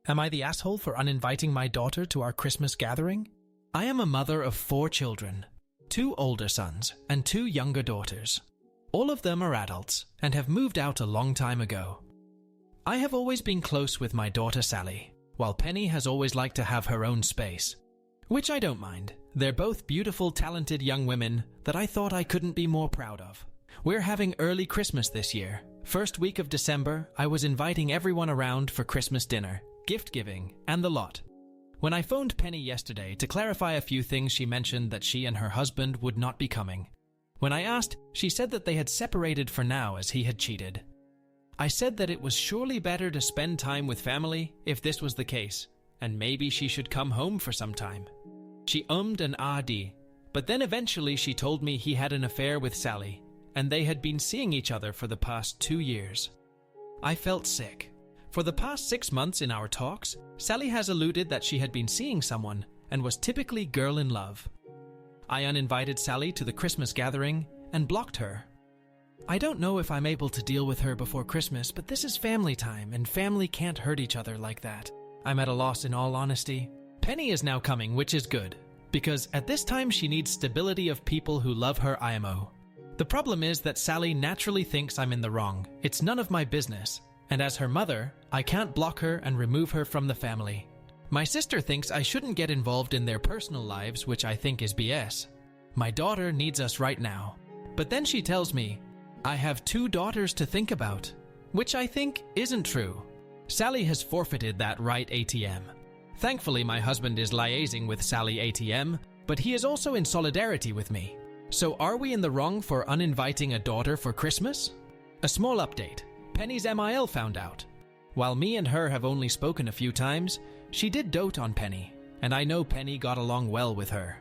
Am I the asshole for uninviting my daughter to our Christmas gathering? I am a mother of 4 children, 2 older sons and 2 younger daughters. All of them are adults and have moved out a long time ago. I have always been close with my daughter Sally, while Penny has always liked to have her own space, which I don't mind. They're both beautiful, talented young women that I thought I couldn't be more proud of. We're having early Christmas this year. First week of December, I was inviting everyone around for Christmas dinner, gift giving, and the lot. When I phoned Penny yesterday to clarify a few things, she mentioned that she and her husband would not be coming. When I asked, she said that they had separated for now as he had cheated. I said that it was surely better to spend time with family if this was the case, and maybe she should come home for some time. She ummed and ahed, but then eventually she told me he had an affair with Sally, and they had been seeing each other for the past 2 years. I felt sick. For the past 6 months in our talks, Sally has alluded that she had been seeing someone and was typically girl in love. I uninvited Sally to the Christmas gathering and blocked her. I don't know if I'm able to deal with her before Christmas, but this is family time and family can't hurt each other like that. I'm at a loss in all honesty. Penny is now coming, which is good, because at this time she needs stability of people who love her IMO. The problem is that Sally naturally thinks I'm in the wrong. It's none of my business. And as her mother, I can't block her and remove her from the family. My sister thinks I shouldn't get involved in their personal lives, which I think is BS. My daughter needs us right now. But then she tells me, I have 2 daughters to think about, which I think isn't true. Sally has forfeited that right ATM. Thankfully, my husband is liaising with Sally ATM, but he is also in solidarity with me. So are we in the wrong for uninviting a daughter for Christmas? A small update. Penny's MIL found out. While me and her have only spoken a few times, she did dote on Penny, and I know Penny got along well with her.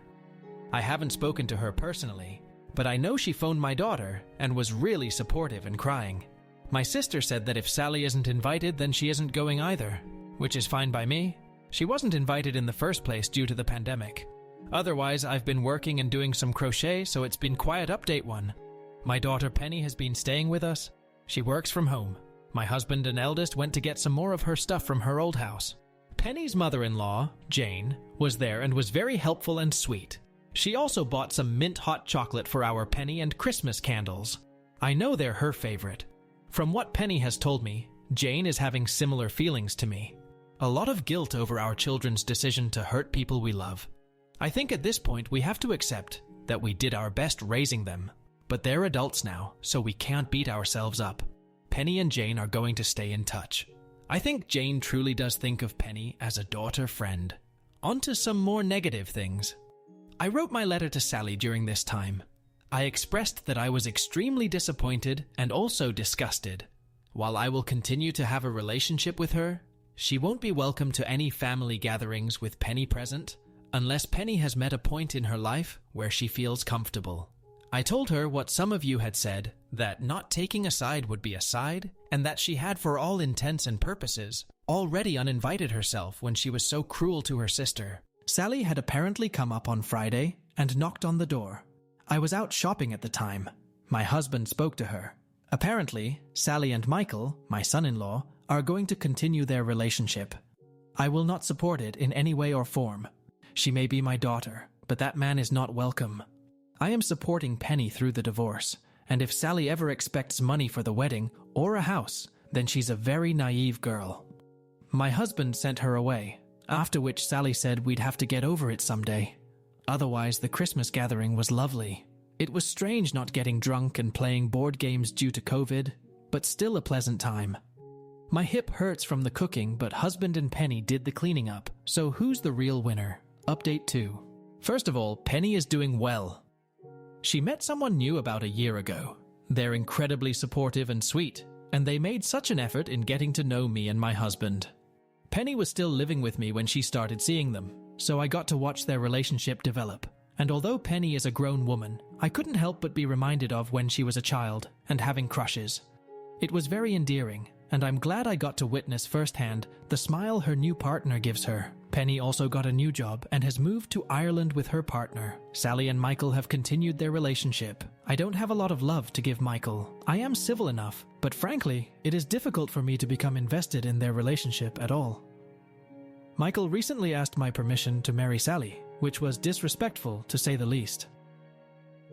I haven't spoken to her personally, but I know she phoned my daughter and was really supportive and crying. My sister said that if Sally isn't invited, then she isn't going either, which is fine by me. She wasn't invited in the first place due to the pandemic. Otherwise, I've been working and doing some crochet, so it's been quiet update one. My daughter Penny has been staying with us. She works from home. My husband and eldest went to get some more of her stuff from her old house. Penny's mother-in-law, Jane, was there and was very helpful and sweet. She also bought some mint hot chocolate for our Penny and Christmas candles. I know they're her favorite. From what Penny has told me, Jane is having similar feelings to me. A lot of guilt over our children's decision to hurt people we love. I think at this point we have to accept that we did our best raising them. But they're adults now, so we can't beat ourselves up. Penny and Jane are going to stay in touch. I think Jane truly does think of Penny as a daughter friend. On to some more negative things. I wrote my letter to Sally during this time. I expressed that I was extremely disappointed and also disgusted. While I will continue to have a relationship with her, she won't be welcome to any family gatherings with Penny present, unless Penny has met a point in her life where she feels comfortable. I told her what some of you had said, that not taking a side would be a side, and that she had for all intents and purposes already uninvited herself when she was so cruel to her sister. Sally had apparently come up on Friday and knocked on the door. I was out shopping at the time. My husband spoke to her. Apparently, Sally and Michael, my son-in-law, are going to continue their relationship. I will not support it in any way or form. She may be my daughter, but that man is not welcome. I am supporting Penny through the divorce, and if Sally ever expects money for the wedding or a house, then she's a very naive girl. My husband sent her away, after which Sally said we'd have to get over it someday. Otherwise, the Christmas gathering was lovely. It was strange not getting drunk and playing board games due to COVID, but still a pleasant time. My hip hurts from the cooking, but husband and Penny did the cleaning up, so who's the real winner? Update 2. First of all, Penny is doing well. She met someone new about a year ago. They're incredibly supportive and sweet, and they made such an effort in getting to know me and my husband. Penny was still living with me when she started seeing them, so I got to watch their relationship develop. And although Penny is a grown woman, I couldn't help but be reminded of when she was a child and having crushes. It was very endearing, and I'm glad I got to witness firsthand the smile her new partner gives her. Penny also got a new job and has moved to Ireland with her partner. Sally and Michael have continued their relationship. I don't have a lot of love to give Michael. I am civil enough, but frankly, it is difficult for me to become invested in their relationship at all. Michael recently asked my permission to marry Sally, which was disrespectful to say the least.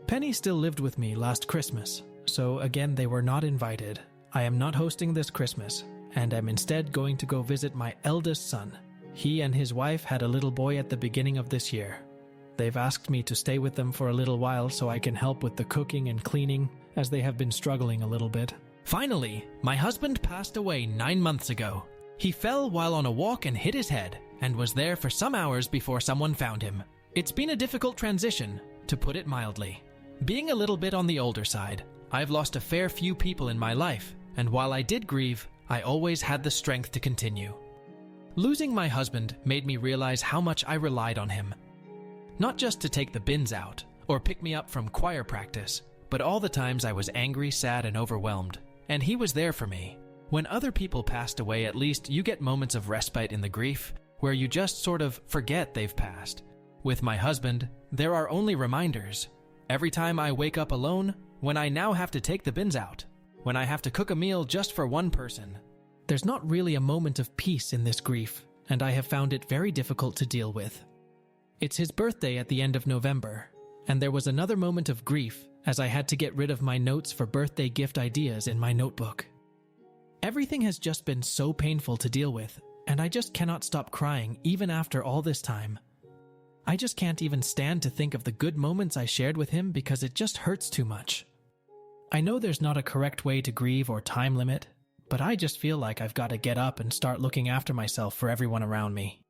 Penny still lived with me last Christmas, so again they were not invited. I am not hosting this Christmas, and am instead going to go visit my eldest son. He and his wife had a little boy at the beginning of this year. They've asked me to stay with them for a little while so I can help with the cooking and cleaning, as they have been struggling a little bit. Finally, my husband passed away 9 months ago. He fell while on a walk and hit his head, and was there for some hours before someone found him. It's been a difficult transition, to put it mildly. Being a little bit on the older side, I've lost a fair few people in my life, and while I did grieve, I always had the strength to continue. Losing my husband made me realize how much I relied on him. Not just to take the bins out, or pick me up from choir practice, but all the times I was angry, sad, and overwhelmed, and he was there for me. When other people passed away, at least you get moments of respite in the grief, where you just sort of forget they've passed. With my husband, there are only reminders. Every time I wake up alone, when I now have to take the bins out, when I have to cook a meal just for one person. There's not really a moment of peace in this grief, and I have found it very difficult to deal with. It's his birthday at the end of November, and there was another moment of grief as I had to get rid of my notes for birthday gift ideas in my notebook. Everything has just been so painful to deal with, and I just cannot stop crying even after all this time. I just can't even stand to think of the good moments I shared with him because it just hurts too much. I know there's not a correct way to grieve or time limit, but I just feel like I've got to get up and start looking after myself for everyone around me.